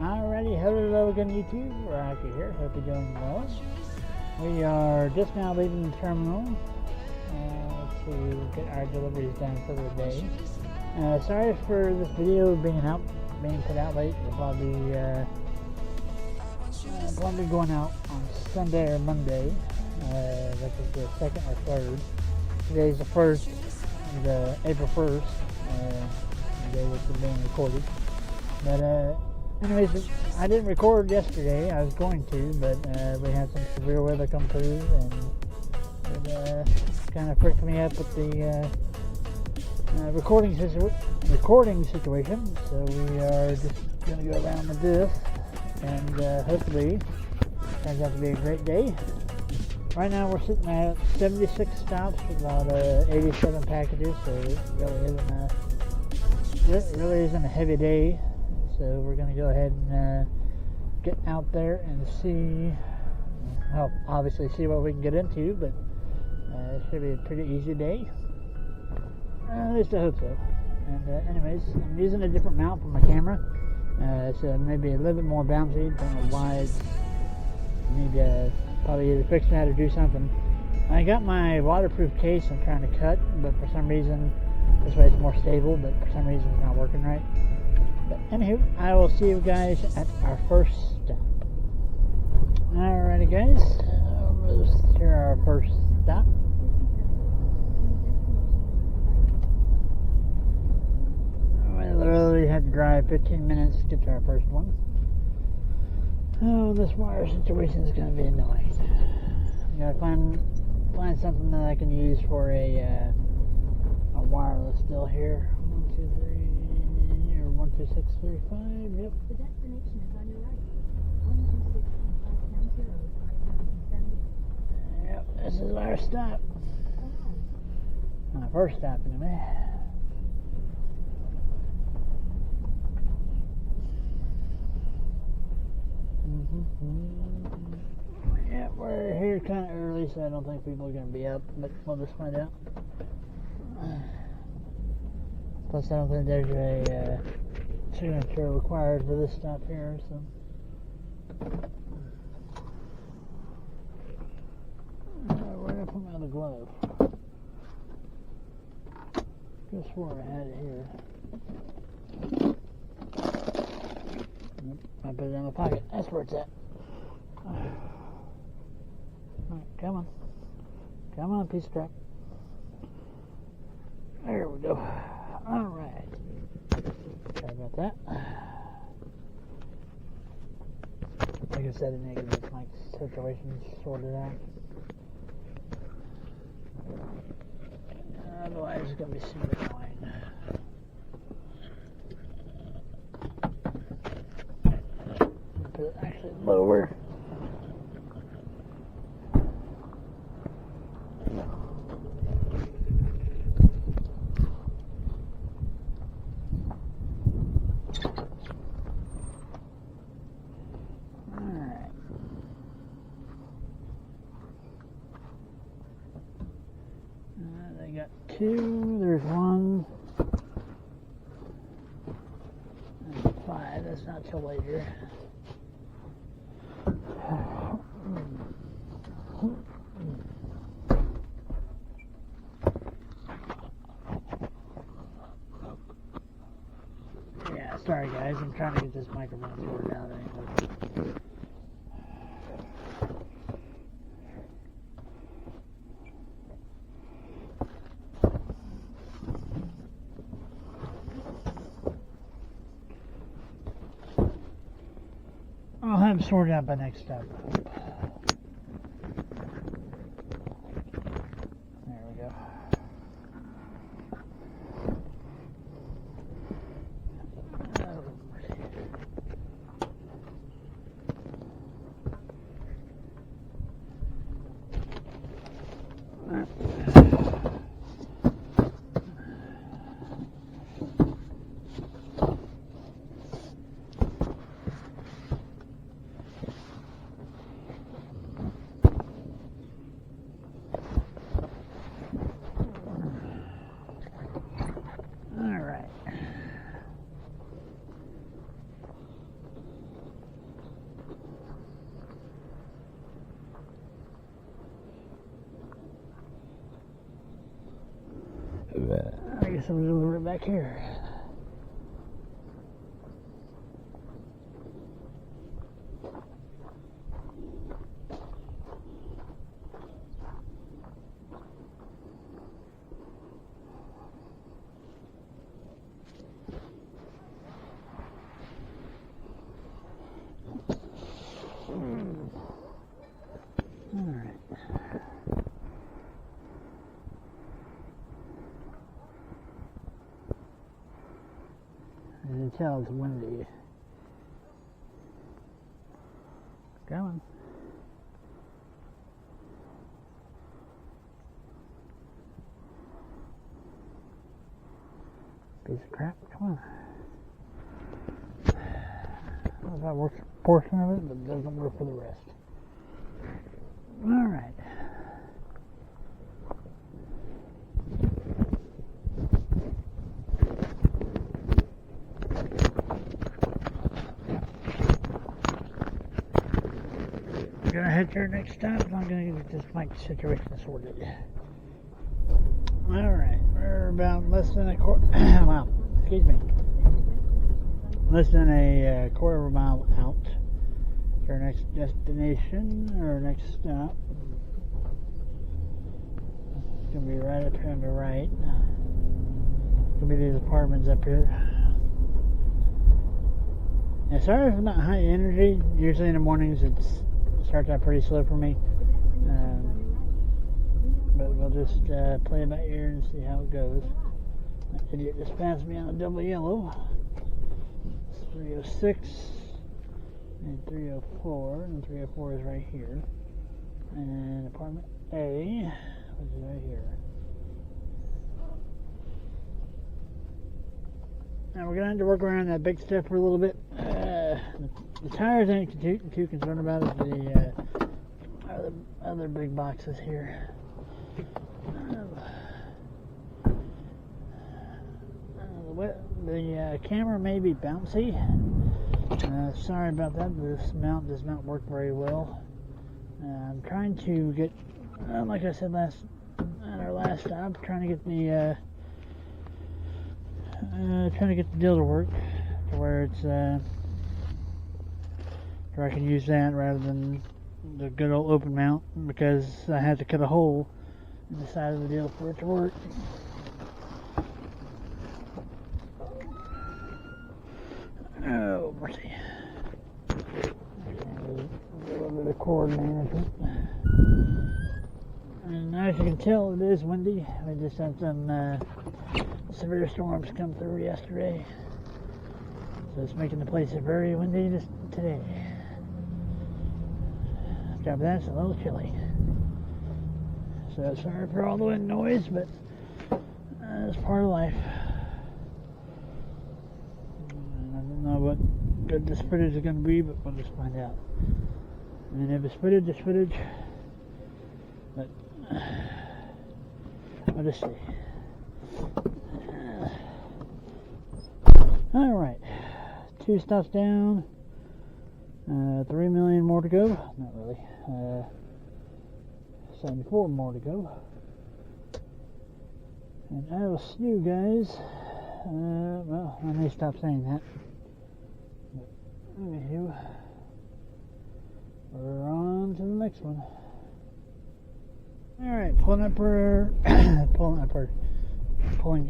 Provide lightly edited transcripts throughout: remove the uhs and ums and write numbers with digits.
Alrighty, hello again YouTube, Rocky here, hope you're doing well. We are just now leaving the terminal to get our deliveries done for the day. Sorry for this video being put out late. It'll probably be going out on Sunday or Monday, which is the 2nd or 3rd. Today's the 1st, April 1st, the day this is being recorded. But anyways, I didn't record yesterday. I was going to, but we had some severe weather come through, and it kind of freaked me up with the recording situation. So we are just going to go around with this, and hopefully it turns out to be a great day. Right now we're sitting at 76 stops with about 87 packages, so it really isn't a heavy day. So we're going to go ahead and get out there and see, well, obviously see what we can get into, but it should be a pretty easy day. At least I hope so. And anyways, I'm using a different mount for my camera. It's maybe a little bit more bouncy. Don't know why. I need to probably either fix that or do something. I got my waterproof case I'm trying to cut, but for some reason, this way it's more stable, but for some reason it's not working right. But anywho, I will see you guys at our first stop. Alrighty guys, let's hear our first stop. I literally had to drive 15 minutes to get to our first one. Oh, this wire situation is going to be annoying. I gotta find something that I can use for a wireless still here. 1, 2, 3. 12635, yep. The destination is on your right. 126 Yep, this is our stop. My first stop anyway. Yeah, we're here kind of early, so I don't think people are going to be up, but we'll just find out. Plus, I don't think there's a signature required for this stop here, so. Where did I put my other glove? Just swore I had it here. Nope, I put it in my pocket. That's where it's at. Alright, come on. Come on, piece of crap. There we go. Alright. Sorry about that. Like I said, I need to get my situation sorted out. Otherwise, it's going to be super annoying. Put it actually lower. They got 2, there's 1, and 5, that's not till later. Yeah, sorry guys, I'm trying to get this microphone sorted out anyway. I'll have them sorted out by next step. There we go. I guess I'm gonna deliver it back here. Alright. I can tell it's windy. Come on. Piece of crap, come on. Well, that works for a portion of it, but it doesn't work for the rest. Alright. I'm gonna head to our next stop and I'm gonna get this mic situation sorted. Alright, we're about less than a quarter, wow, excuse me. Less than a quarter of a mile out to our next destination, or next stop. It's gonna be right up here on the right. It's gonna be these apartments up here. Yeah, sorry if it's not high energy. Usually in the mornings it starts out pretty slow for me. But we'll just play it by ear and see how it goes. That idiot just passed me on a double yellow. 306 and 304, and 304 is right here. And apartment A, which is right here. Now we're going to have to work around that big stuff for a little bit. The tires I ain't too concerned about is the other big boxes here. The camera may be bouncy. Sorry about that. This mount does not work very well. I'm trying to get, like I said at our last stop, trying to get the deal to work to where it's where I can use that rather than the good old open mount, because I had to cut a hole in the side of the deal for it to work. Oh, mercy. A little bit of cord management. And as you can tell, it is windy. We just had some severe storms come through yesterday. So it's making the place very windy today. After that, it's a little chilly. So sorry for all the wind noise, but it's part of life. I don't know what good this footage is going to be, but we'll just find out. And if it's footage, it's footage. But we'll just see. Alright. 2 stops down. 3 million more to go. Not really. 74 more to go. And I will see you guys. Well, I may stop saying that. But anywho, we're on to the next one. Alright, pulling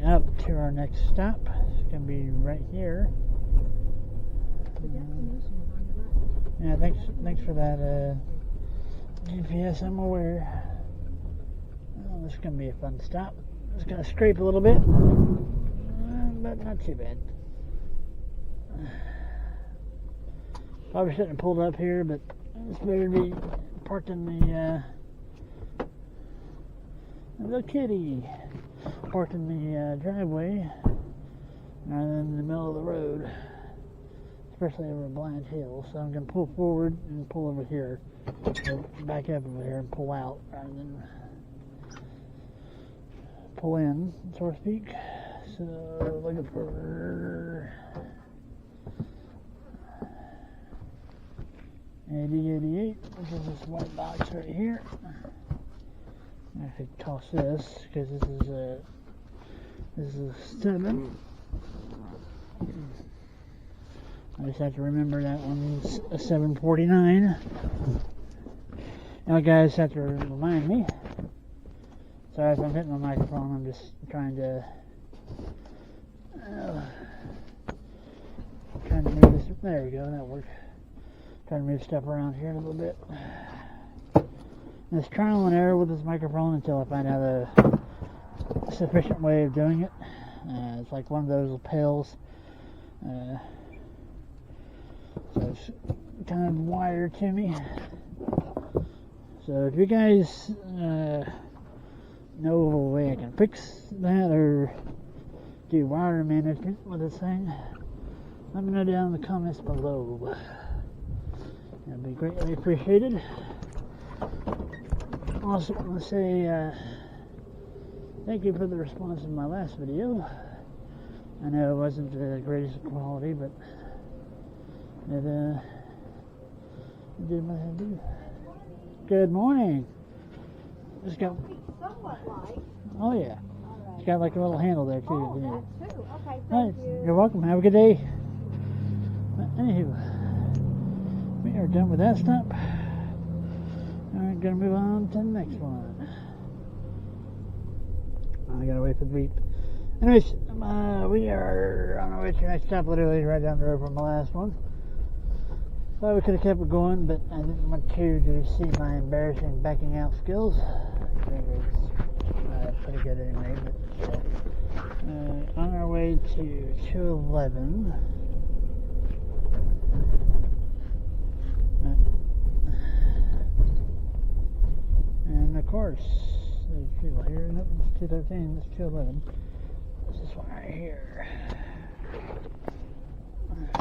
up to our next stop. It's gonna be right here. Yeah, thanks for that GPS, I'm aware. Oh, this is going to be a fun stop. It's going to scrape a little bit, but not too bad. Probably shouldn't have pulled up here, but it's better to be parked in the kitty parked in the driveway rather than in the middle of the road, especially over a blind hill. So I'm going to pull forward and pull over here, or back up over here and pull out rather than pull in, so to speak. So looking for 8088, which is this white box right here. I could toss this because this is This is 7. I just have to remember that one's a 749. Now, guys have to remind me. Sorry if I'm hitting the microphone. I'm just trying to move this. There we go. That worked. Trying to move stuff around here a little bit. And it's trial and error with this microphone until I find out a sufficient way of doing it. It's like one of those lapels. So it's kind of wired to me. So if you guys know of a way I can fix that or do wire management with this thing, let me know down in the comments below. That'd be greatly appreciated. Also want to say thank you for the response in my last video. I know it wasn't the greatest quality, but it did what I had to do. Good morning. Just got somewhat light. Oh yeah. Right. It's got like a little handle there too. Oh, that too. Okay, Right. thank you. You're welcome. Have a good day. But anywho, we are done with that stop. Alright, gonna move on to the next one. I gotta wait for the beep. Anyways, we are on our way to the next stop, literally right down the road from the last one. Thought we could have kept it going, but I didn't want you to see my embarrassing backing out skills. I think it's pretty good anyway. But on our way to 211. And of course, there's people here. Nope, it's 213. It's 211. This is one right here. I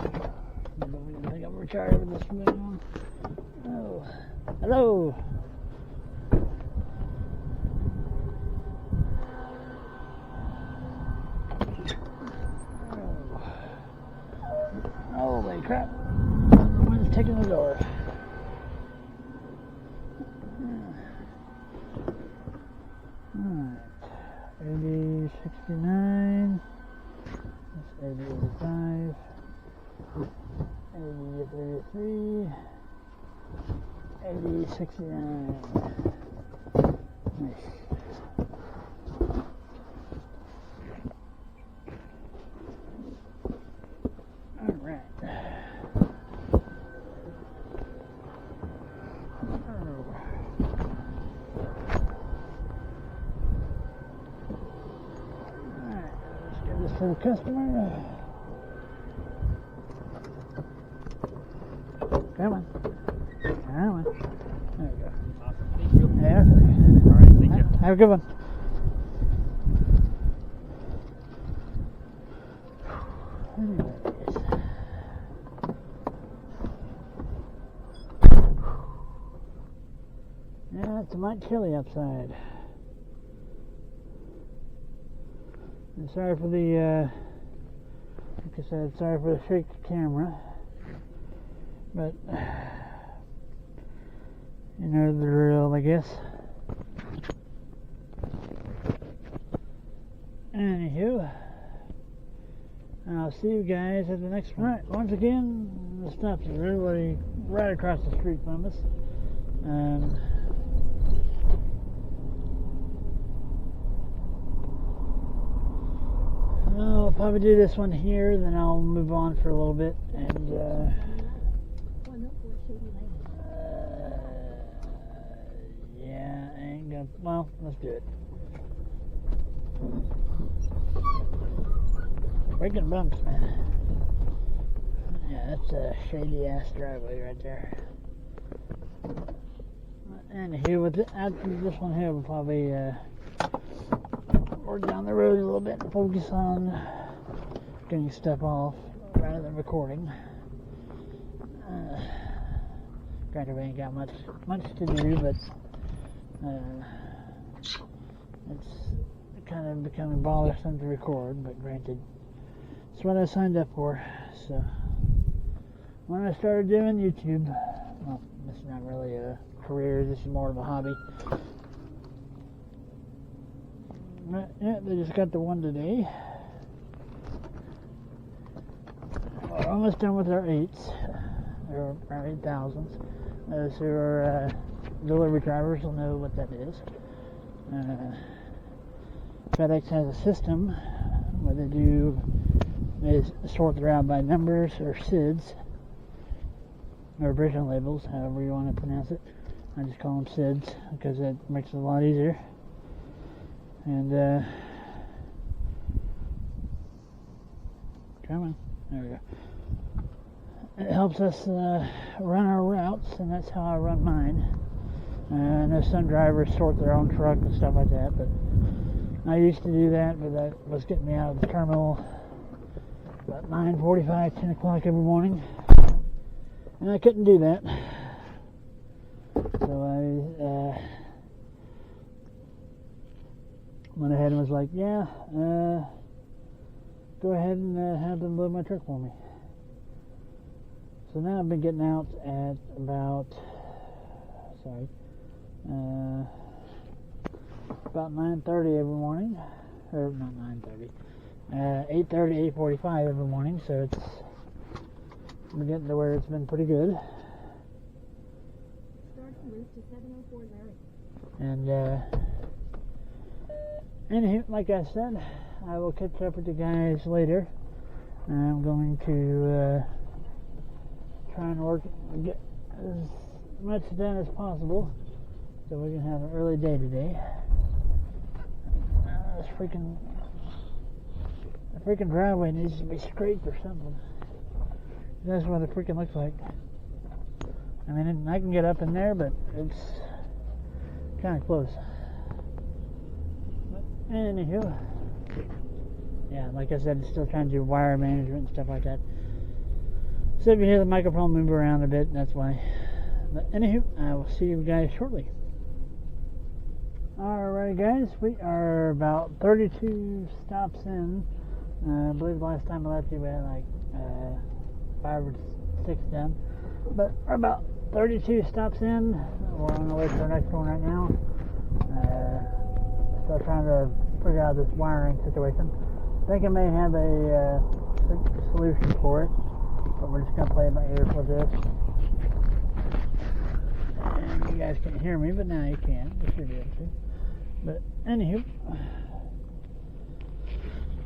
don't think I'm retired with this thing on. Oh, hello. Oh. Holy crap. Someone's taking the door. Alright. 8069. That's 8085. 8033. 8069. Nice. Alright. To the customer. Come on. Come on. There we go. Awesome. Thank you. Yeah. All right. Thank you. Have a good one. Anyways. Yeah, it's a mite chilly outside. I'm sorry for the, like I said, sorry for the shaky camera, but, you know the drill, I guess. Anywho, I'll see you guys at the next one. Right, once again, the stop's literally right across the street from us. I'll probably do this one here, then I'll move on for a little bit, and yeah, I ain't gonna, well, let's do it. Breaking bumps, man. Yeah, that's a shady ass driveway right there. Anywho, with after this one here, we'll probably work down the road a little bit and focus on getting stuff off rather than recording. Granted, we ain't got much to do, but it's kind of becoming bothersome to record. But granted, it's what I signed up for. So when I started doing YouTube, well, this is not really a career. This is more of a hobby. Yeah, they just got the one today. We're almost done with our 8s, or our 8,000s. Those who are delivery drivers will know what that is. FedEx has a system where they sort the route by numbers or SIDs, or version labels, however you want to pronounce it. I just call them SIDs because it makes it a lot easier. And come on, there we go. It helps us run our routes, and that's how I run mine. I know some drivers sort their own truck and stuff like that, but I used to do that, but that was getting me out of the terminal about 9:45, 10 o'clock every morning, and I couldn't do that. So I went ahead and was like, yeah, go ahead and have them load my truck for me. So now I've been getting out at about, about 9:30 every morning, or not 9:30, 8:30, 8:45 every morning, so we're getting to where it's been pretty good. Start to move to 7:04 Larry. And anywho, like I said, I will catch up with you guys later. I'm going to try and get as much done as possible so we can have an early day today. The freaking driveway needs to be scraped or something. That's what it freaking looks like. I mean, I can get up in there, but it's kind of close. But anywho, yeah, like I said, it's still trying to do wire management and stuff like that. So if you hear the microphone move around a bit, that's why. But anywho, I will see you guys shortly. Alright guys, we are about 32 stops in. I believe the last time I left you we had like 5 or 6 done. But we're about 32 stops in. We're on the way to our next one right now. Still trying to figure out this wiring situation. I think I may have a solution for it, but we're just going to play it by ear for this. And you guys can't hear me, but now you can. You should be able to. But anywho,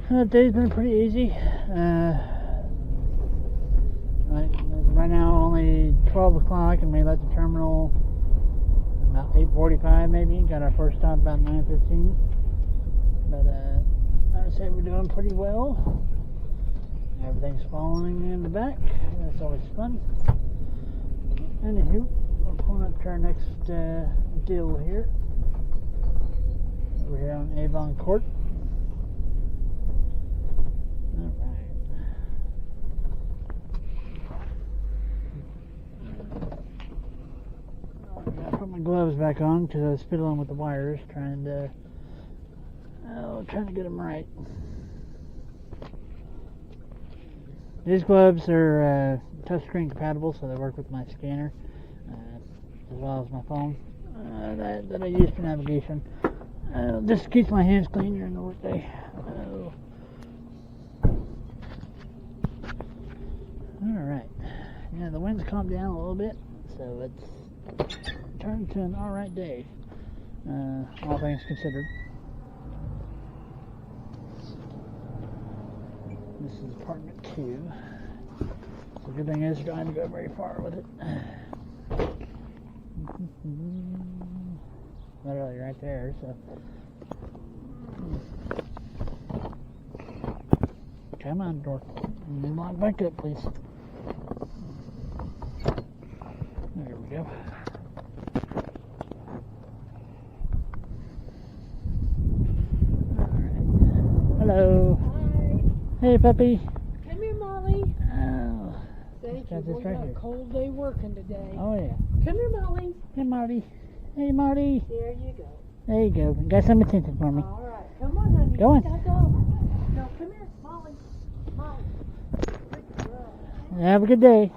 today's been pretty easy. Right now only 12 o'clock, and we left the terminal about 8:45 maybe. Got our first stop about 9:15. But I'd say we're doing pretty well. Everything's falling in the back. That's always fun. Anywho, we're pulling up to our next deal here. Over here on Avon Court. Alright. I gotta put my gloves back on because I was fiddling with the wires, trying to get them right. These gloves are touchscreen compatible, so they work with my scanner as well as my phone that I use for navigation. This keeps my hands clean during the workday. Alright. Yeah, the wind's calmed down a little bit, so it's turned to an alright day, all things considered. This is apartment 2. The good thing is I don't have to go very far with it. Literally right there, so. Come on, door. Lock back up, please. There we go. Alright. Hello. Hi. Hey, puppy. Come here, Molly. Oh. Thank Got you. this We right got here. a cold day working today. Oh, yeah. Come here, Molly. Hey, Marty. Hey, Marty. There you go. There you go. Got some attention for me. All right. Come on, honey. Go on. Gotta go. No, come here, Molly. Molly. Good girl. Have a good day.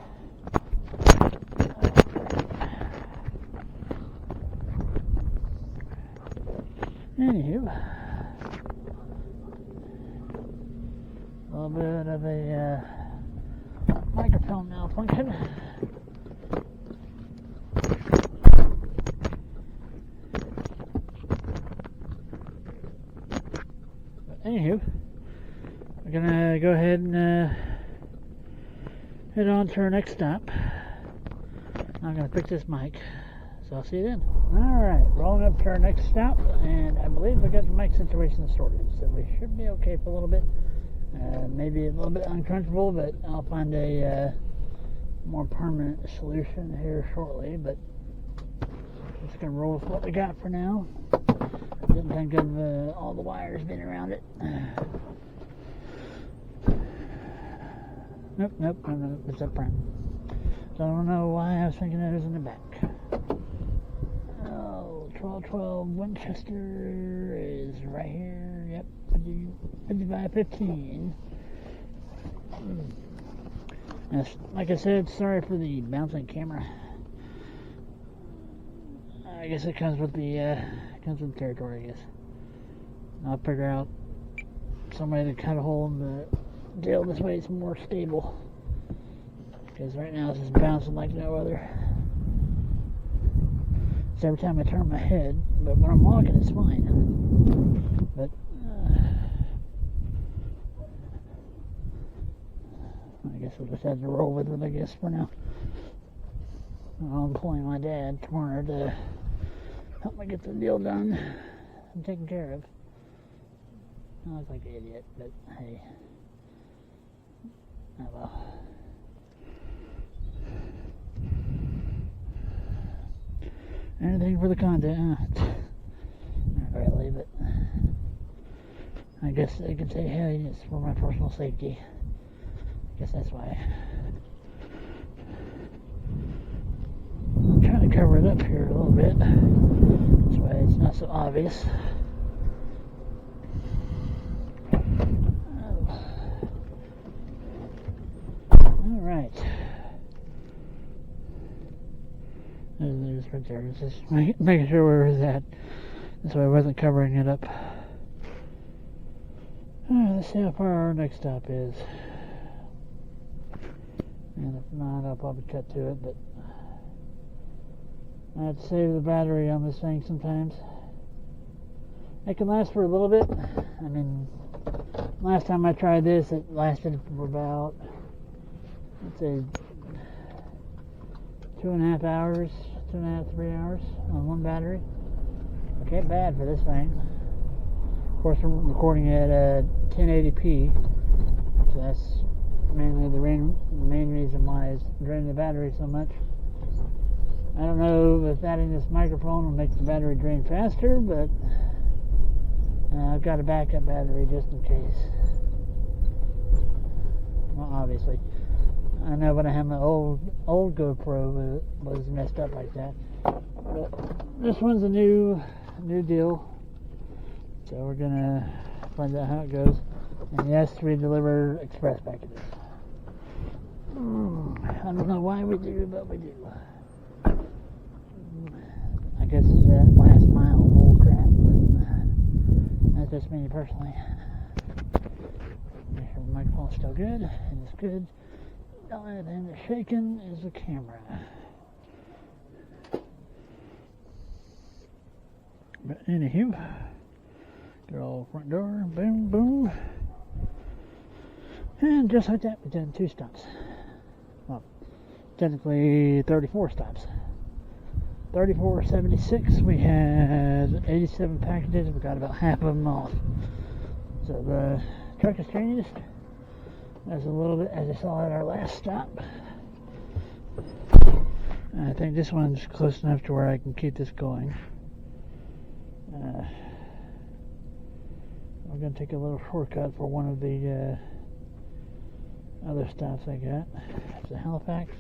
Anywho, little bit of a microphone malfunction. But anywho, we're gonna go ahead and head on to our next stop. I'm gonna fix this mic, so I'll see you then. Alright, rolling up to our next stop, and I believe we got the mic situation sorted, so we should be okay for a little bit. Maybe a little bit uncomfortable, but I'll find a more permanent solution here shortly, but just gonna roll with what we got for now. Didn't think of all the wires being around it. Nope, it's up front. Don't know why I was thinking it was in the back. Oh, 1212 Winchester is right here. Yep, 5515. Yes, like I said, sorry for the bouncing camera. I guess it comes with the territory, I guess. I'll figure out some way to cut a hole in the deal. This way it's more stable. Because right now it's just bouncing like no other. It's every time I turn my head, but when I'm walking it's fine. But I guess we'll just have to roll with it, I guess, for now. I'll employ my dad tomorrow to help me get the deal done and taken care of. I look like an idiot, but hey. Oh well. Anything for the content. Really, but I guess they could say, hey, it's for my personal safety. I guess that's why. I'm trying to cover it up here a little bit. This way it's not so obvious. Alright. There's right there. It's just making sure where it was at. This way I wasn't covering it up. Alright, let's see how far our next stop is. And if not, I'll probably cut to it, but I have to save the battery on this thing sometimes. It can last for a little bit. I mean, last time I tried this, it lasted for about, let's say, 2.5 hours, 2.5, 3 hours on one battery. Okay, bad for this thing. Of course, I'm recording at 1080p, so that's mainly the main reason why it's draining the battery so much. I don't know if adding this microphone will make the battery drain faster, but I've got a backup battery just in case. Well, obviously. I know when I had my old GoPro, it was messed up like that. But this one's a new deal. So we're gonna find out how it goes. And yes, we deliver express packages. I don't know why we do, but we do. I guess it's that last mile of old crap, but that's just me personally. Make sure the microphone's still good, and it's good. The only thing that's shaking is the camera. But anywho, good old front door, boom, boom. And just like that, we've done 2 stops. Well, technically 34 stops. 34.76, we had 87 packages, we got about half of them off. So the truck has changed as a little bit, as I saw at our last stop. I think this one's close enough to where I can keep this going. I'm going to take a little shortcut for one of the other stops I got. It's a Halifax.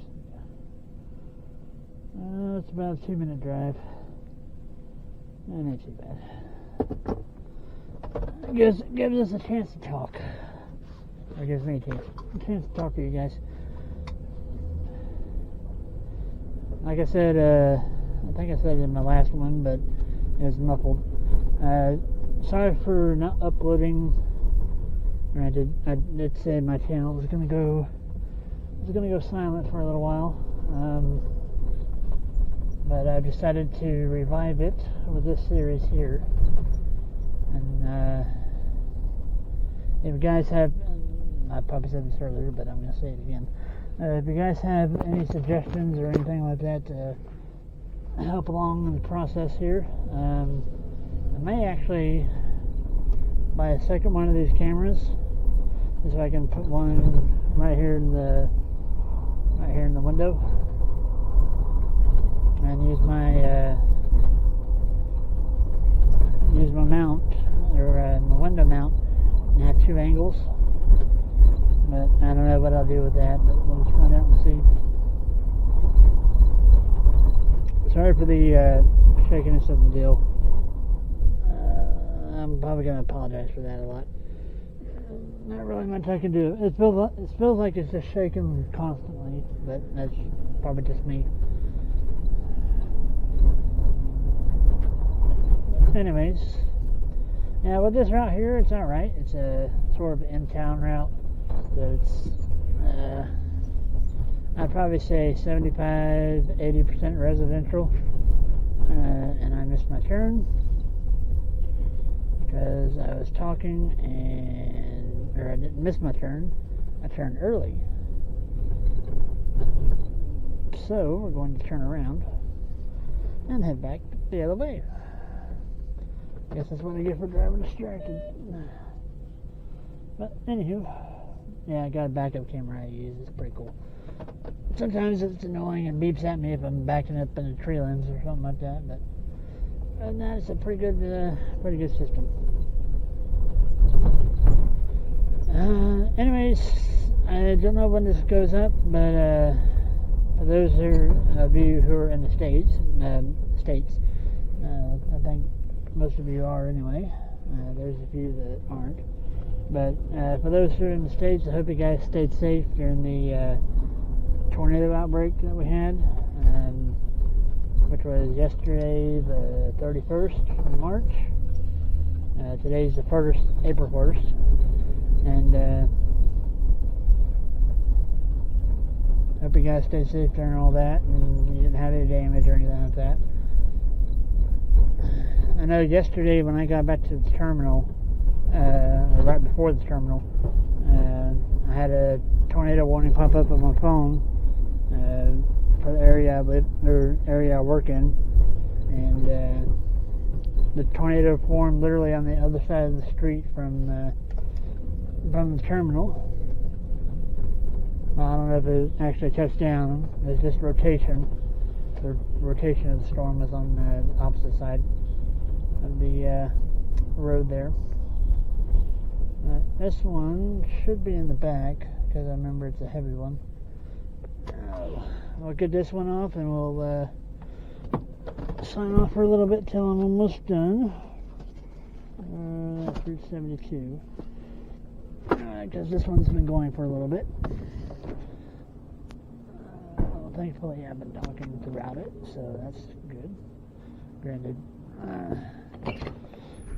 It's about a 2-minute drive. Not too bad. It gives us a chance to talk. Or gives me a chance to talk to you guys. Like I said, I think I said it in my last one, but it was muffled. Sorry for not uploading Granted, I did say my channel was gonna go silent for a little while, but I've decided to revive it with this series here. And if you guys have, I probably said this earlier, but I'm gonna say it again. If you guys have any suggestions or anything like that to help along in the process here, I may actually buy a second one of these cameras, just so I can put one right here in the window, and use my mount, or my window mount, and have two angles. But I don't know what I'll do with that, but we'll just find out and see. Sorry for the shakiness of the deal. I'm probably going to apologize for that a lot. Not really much I can do. It feels like it's just shaking constantly, but that's probably just me. Anyways, yeah, with this route here, it's alright. It's a sort of in-town route, so it's, I'd probably say 75-80% residential, and I missed my turn because I was talking, or I didn't miss my turn, I turned early. So we're going to turn around and head back the other way. I guess that's what I get for driving distracted. But anywho, yeah, I got a backup camera I use. It's pretty cool. Sometimes it's annoying and beeps at me if I'm backing up in a tree limbs or something like that, but other than that, it's a pretty good system. Anyways, I don't know when this goes up, but for those of you who are in the States, I think most of you are anyway. There's a few that aren't. But for those who are in the States, I hope you guys stayed safe during the tornado outbreak that we had, which was yesterday, the 31st of March. Today's the April 1st. And hope you guys stayed safe during all that, and you didn't have any damage or anything like that. I know yesterday when I got back to the terminal, or right before the terminal, I had a tornado warning pop up on my phone for the area I work in, and the tornado formed literally on the other side of the street from the terminal. Well, I don't know if it actually touched down. It was just rotation. The rotation of the storm was on the opposite side of the road there. This one should be in the back because I remember it's a heavy one. We'll get this one off and we'll sign off for a little bit till I'm almost done. That's Route 72. Because this one's been going for a little bit. Well, thankfully I've been talking throughout it, so that's good.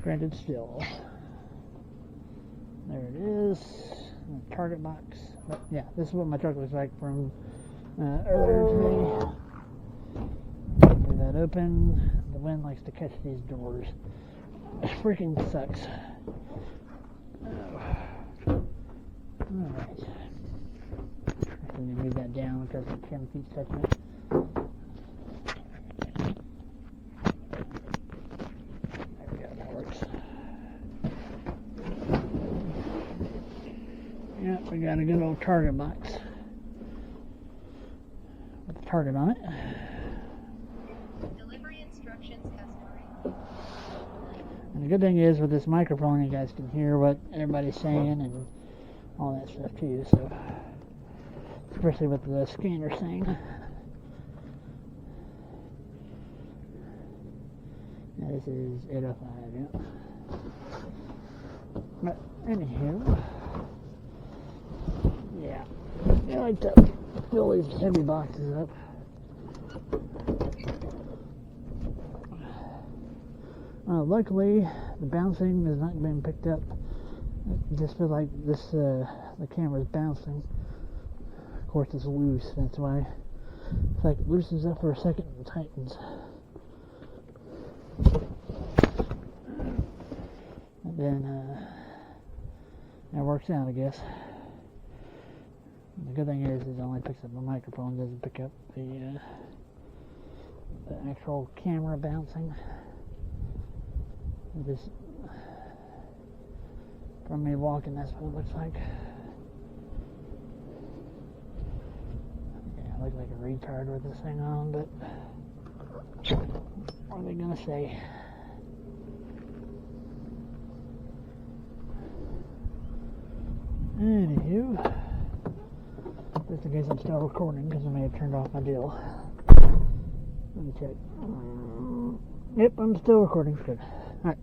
Granted still. There it is, the target box. But yeah, this is what my truck looks like from earlier today. Leave that open. The wind likes to catch these doors. It freaking sucks. Alright. I need to move that down because the camera keeps touching it. There we go, that works. Yep, we got a good old target box with a target on it. Delivery instructions customary. And the good thing is with this microphone, you guys can hear what everybody's saying and all that stuff too, so especially with the scanner saying. Now this is 805, yeah. But anywho, yeah, I like to fill these heavy boxes up. Luckily, the bouncing has not been picked up I just feel like this, the camera's bouncing. Of course it's loose, that's why. It's like it loosens up for a second and tightens. And then, that works out, I guess. The good thing is it only picks up the microphone, doesn't pick up the actual camera bouncing. Just from me walking, that's what it looks like. Yeah, I look like a retard with this thing on, but what are they gonna say? Anywho, just in case I'm still recording, because I may have turned off my deal. Let me check. Yep, I'm still recording. Good. Alright.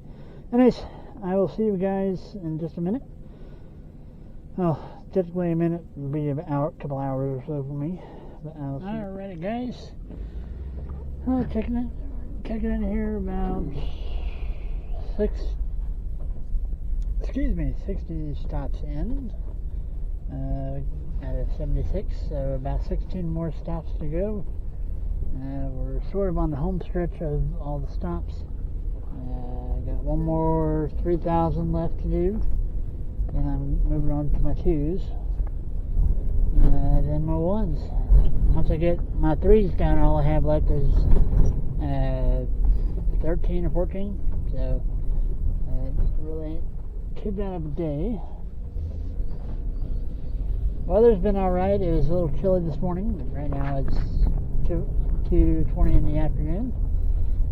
Anyways, I will see you guys in just a minute. Oh, typically a minute would be an hour, couple hours or so for me. But I'll see. Alrighty, guys. Oh, checking in here about 60 stops in. Out of 76, so about 16 more stops to go. We're sort of on the home stretch of all the stops. Got one more 3,000 left to do, and I'm moving on to my 2s, then my 1s. Once I get my 3s down, all I have left is 13 or 14, so it's really ain't too bad of a day. Weather's been alright. It was a little chilly this morning, but right now it's 2:20 in the afternoon,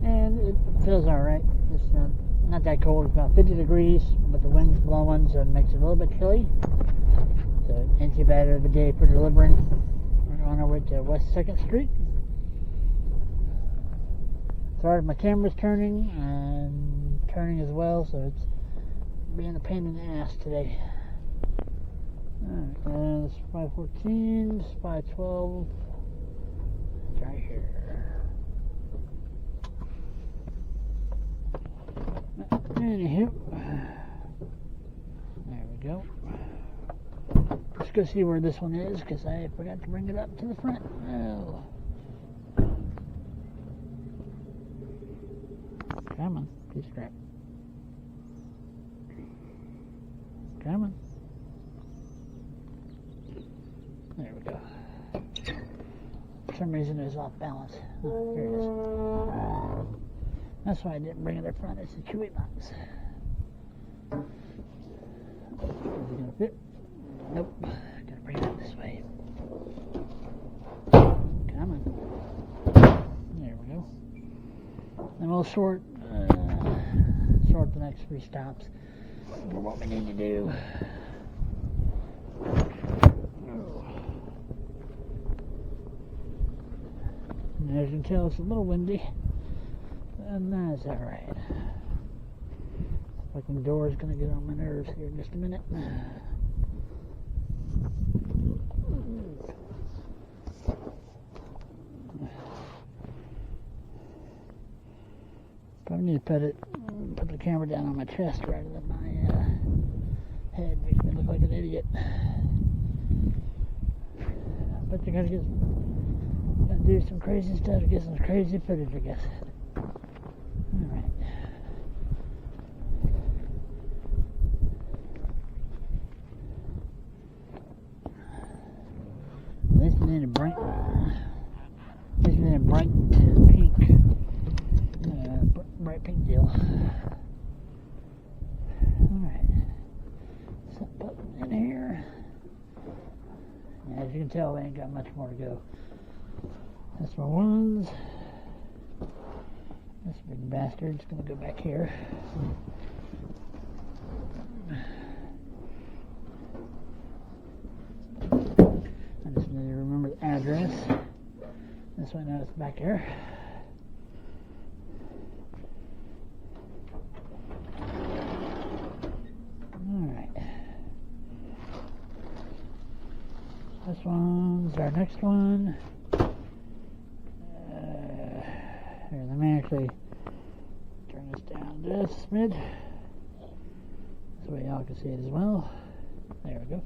and it feels alright. It's not that cold. It's about 50 degrees, but the wind's blowing, so it makes it a little bit chilly. So it ain't too bad of a day for delivering. We're on our way to West 2nd Street. Sorry, my camera's turning and turning as well, so it's being a pain in the ass today. Alright, it's 514, it's 512. It's right here. Anywho, there we go. Let's go see where this one is, because I forgot to bring it up to the front. Oh. Come on, piece of crap. Come on. There we go. For some reason it was off balance. Oh, here it is. That's why I didn't bring it up front. It's a Chewy box. Is it gonna fit? Nope. Gotta bring it up this way. Come on. There we go. And we'll sort the next 3 stops for what we need to do. And as you can tell, it's a little windy, and that's alright. Fucking door is gonna get on my nerves here in just a minute. Probably need to put the camera down on my chest rather than my head. Makes me look like an idiot. But you gotta do some crazy stuff to get some crazy footage, I guess. Alright. This is in a bright pink, bright pink deal. Alright. Something up in here. Yeah, as you can tell, we ain't got much more to go. That's my 1s. This big bastard's gonna go back here. I just need to remember the address. This way now it's back here. Alright. This one's our next one. Here, let me actually turn this down just a smidge so y'all can see it as well. There we go.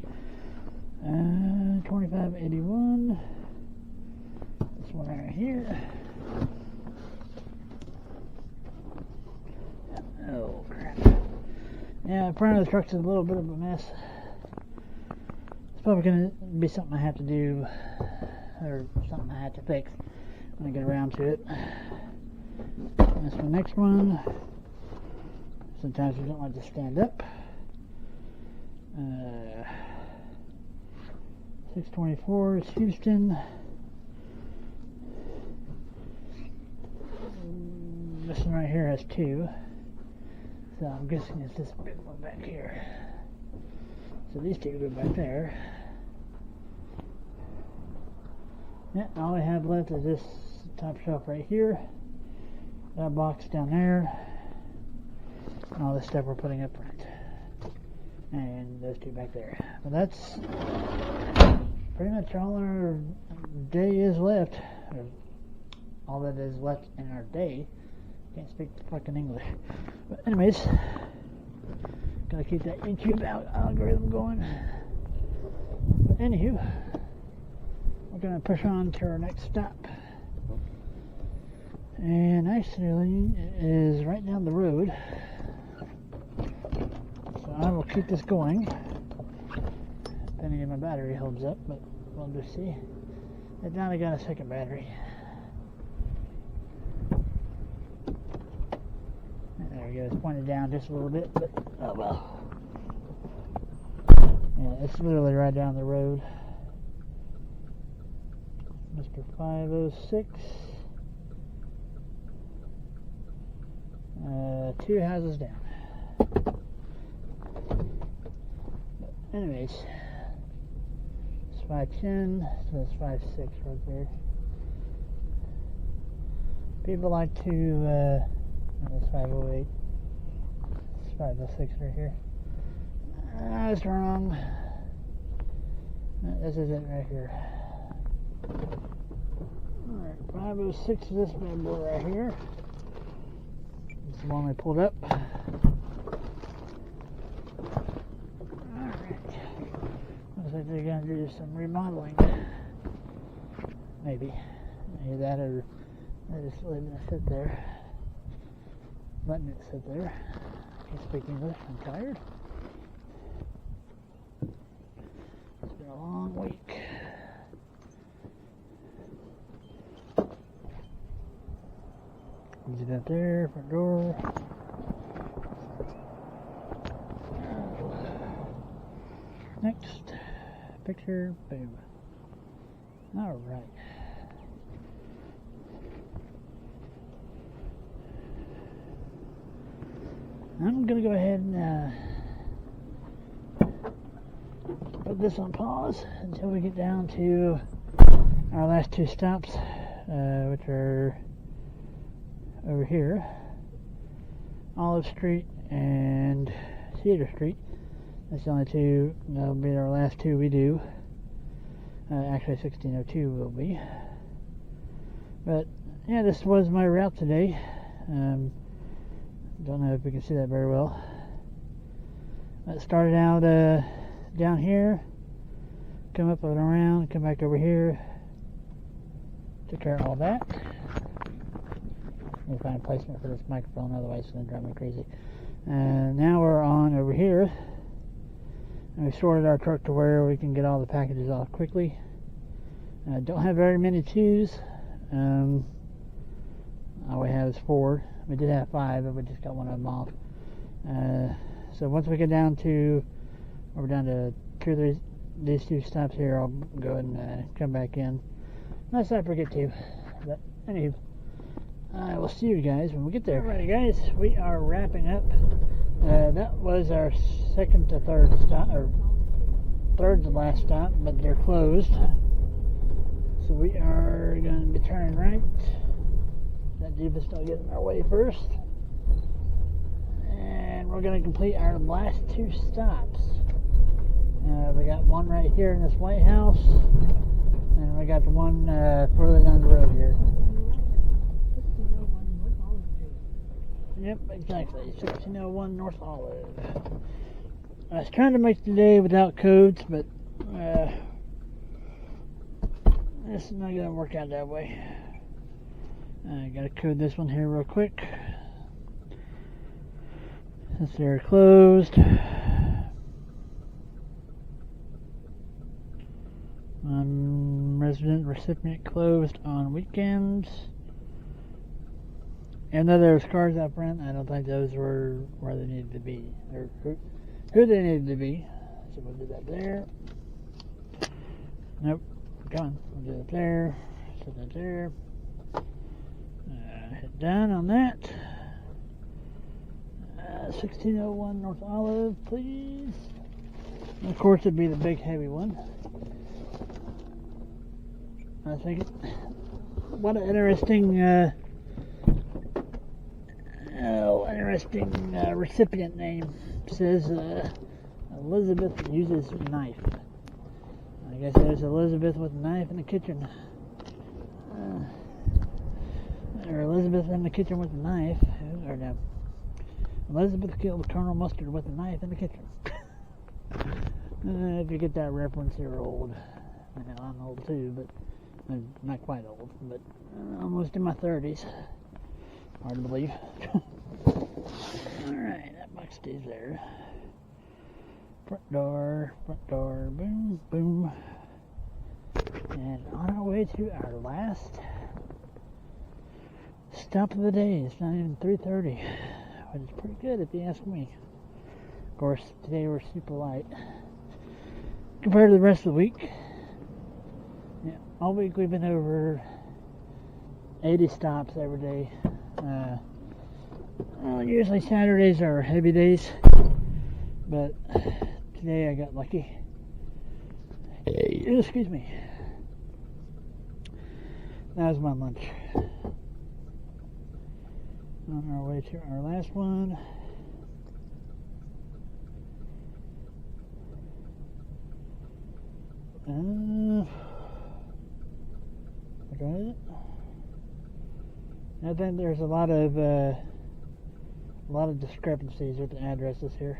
2581. This one right here. Oh crap. Yeah, the front of the truck's a little bit of a mess. It's probably going to be something I have to do, or something I have to fix when I get around to it. That's the next one. Sometimes we don't like to stand up. 624 is Houston. This one right here has two. So I'm guessing it's this big one back here. So these two go back there. Yeah, all I have left is this top shelf right here. That box down there. And all this stuff we're putting up front. And those two back there. But that's pretty much all our day is left. Or all that is left in our day. Can't speak fucking English. But anyways, gotta keep that YouTube algorithm going. But anywho, we're gonna push on to our next stop. And actually it is right down the road. So I will keep this going. Depending if my battery holds up, but we'll just see. I finally got a second battery. There we go, it's pointed down just a little bit, but oh well. Yeah, it's literally right down the road. Mr. 506. Two houses down. But anyways, it's 510, so it's 56 right there. People like to, that's 508. It's 506 right here. That's wrong. This is it right here. Alright, 506 is this bad boy right here. It's the one we pulled up. Alright. Looks like they're going to do some remodeling. Maybe. Either that or they're just letting it sit there. Letting it sit there. I can't speak English. I'm tired. It's been a long week. Easy up there, front door. Next picture, boom. Alright. I'm going to go ahead and put this on pause until we get down to our last two stops, which are over here, Olive Street and Cedar Street. That's the only two, that'll be our last two we do. Actually 1602 will be. But yeah, this was my route today. Don't know if you can see that very well. It started out down here, come up and around, come back over here, took care of all that. Let me find a placement for this microphone, otherwise it's going to drive me crazy. Now we're on over here, and we sorted our truck to where we can get all the packages off quickly. Don't have very many twos. All we have is 4. We did have 5, but we just got one of them off. So once we get down to, we're down to 2 or 3, these two stops here, I'll go ahead and come back in. Unless I forget to. But anyway, I will see you guys when we get there. Alright guys, we are wrapping up. That was our second to third stop, or third to last stop, but they're closed. So we are going to be turning right. That Jeep is still getting our way first. And we're going to complete our last 2 stops. We got one right here in this White House. And we got the one further down the road here. Yep, exactly. 1601 North Olive. I was trying to make the day without codes, but this is not going to work out that way. I got to code this one here real quick. Since they're closed. Resident recipient closed on weekends. And though there was cars out front, I don't think those were where they needed to be, or who they needed to be. So we'll do that there. Nope, come on, we'll do that there. Set that there. Hit done on that. 1601 North Olive, please. And of course, it'd be the big heavy one. I think what an interesting, recipient name. It says Elizabeth uses knife. I guess there's Elizabeth with a knife in the kitchen. Or Elizabeth in the kitchen with a knife. Or no. Elizabeth killed Colonel Mustard with a knife in the kitchen. If you get that reference, you're old. I know I'm old too, but I'm not quite old, but almost in my 30s. Hard to believe. Alright, that box stays there. Front door, boom, boom. And on our way to our last stop of the day. It's not even 3:30, which is pretty good if you ask me. Of course, today we're super light compared to the rest of the week. Yeah, all week we've been over 80 stops every day. Usually Saturdays are heavy days, but today I got lucky. Excuse me. That was my lunch. On our way to our last one. What is it? I think there's a lot of discrepancies with the addresses here.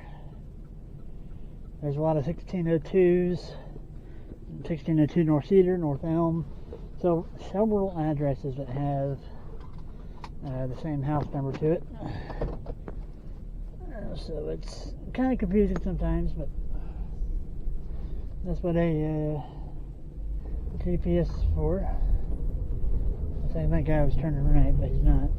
There's a lot of 1602s, 1602 North Cedar, North Elm. So several addresses that have the same house number to it. So it's kind of confusing sometimes, but that's what a GPS is for. I think that guy was turning right, but he's not.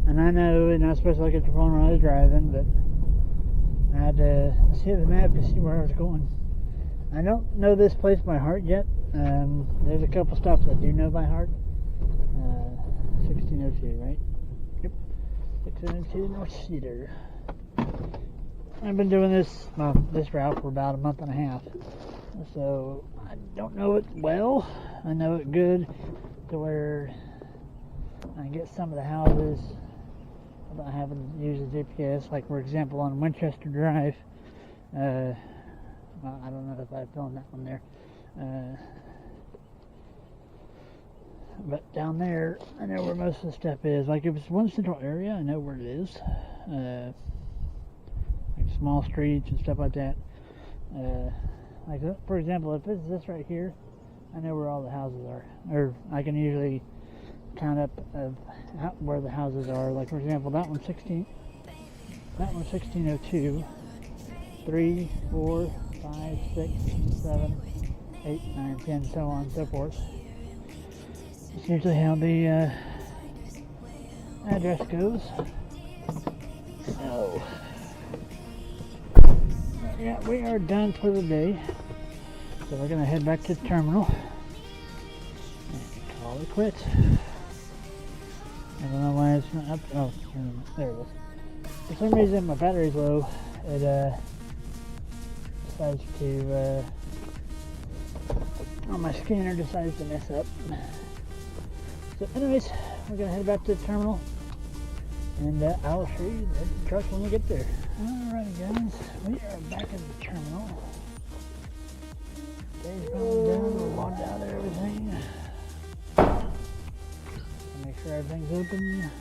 And I know you're not supposed to look at your phone when I was driving, but I had to see the map to see where I was going. I don't know this place by heart yet. There's a couple stops I do know by heart. 1602, right? Yep. 1602 North Cedar. I've been doing this route for about a month and a half. So I don't know it well. I know it good to where I get some of the houses without having to use a GPS. Like for example on Winchester Drive. Well, I don't know if I filmed that one there. But down there, I know where most of the stuff is. Like if it's one central area, I know where it is. Like small streets and stuff like that. Like for example, if it's this right here, I know where all the houses are. Or I can usually count up of where the houses are. Like for example, that one's 1602. 3, 4, 5, 6, 7, 8, 9, 10, so on and so forth. That's usually how the address goes. So, yeah, we are done for the day. So we're going to head back to the terminal and call it quits. I don't know why it's not up. Oh, there it is. For some reason, my battery's low. It decides to, my scanner decides to mess up. So anyways, we're going to head back to the terminal, and I'll show you the truck when we get there. Alrighty guys, we are back at the terminal. Day's going down, we'll log out everything. Make sure everything's open.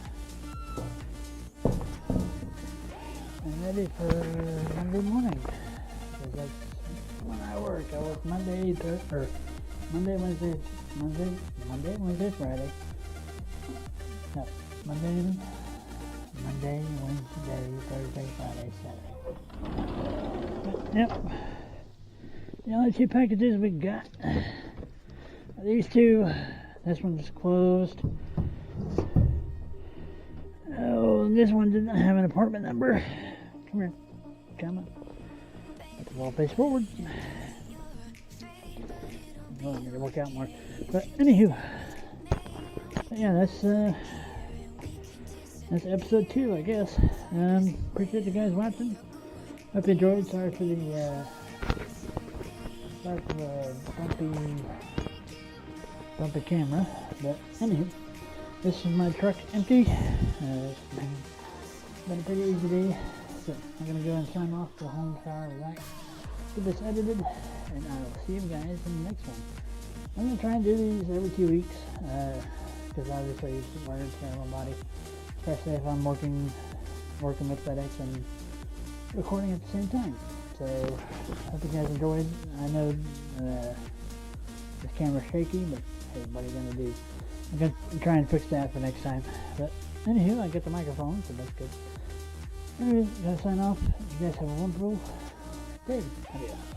And ready for Monday morning. 'Cause that's when I work. I work Monday, Wednesday, Friday. No, Monday, Wednesday, Thursday, Friday, Saturday. But, yep. The only two packages we got are these two. This one's closed. Oh, this one didn't have an apartment number. Come here. Come on. Put the wall face forward. Oh, I need to work out more. But anywho, yeah, that's episode 2, I guess. Appreciate you guys watching. Hope you enjoyed. Sorry for the bumpy camera. But anywho, this is my truck empty. It's been a pretty easy day. So I'm gonna go and sign off, go home, shower, relax, get this edited, and I'll see you guys in the next one. I'm gonna try and do these every 2 weeks, because obviously it's wear and tear on my body, especially if I'm working with FedEx and recording at the same time. So hope you guys enjoyed. I know this camera's shaky, but hey, what are you gonna do? I'm gonna try and fix that for next time. But anywho, I got the microphone, so that's good. Anyways, gotta sign off. You guys have a wonderful day. Adios.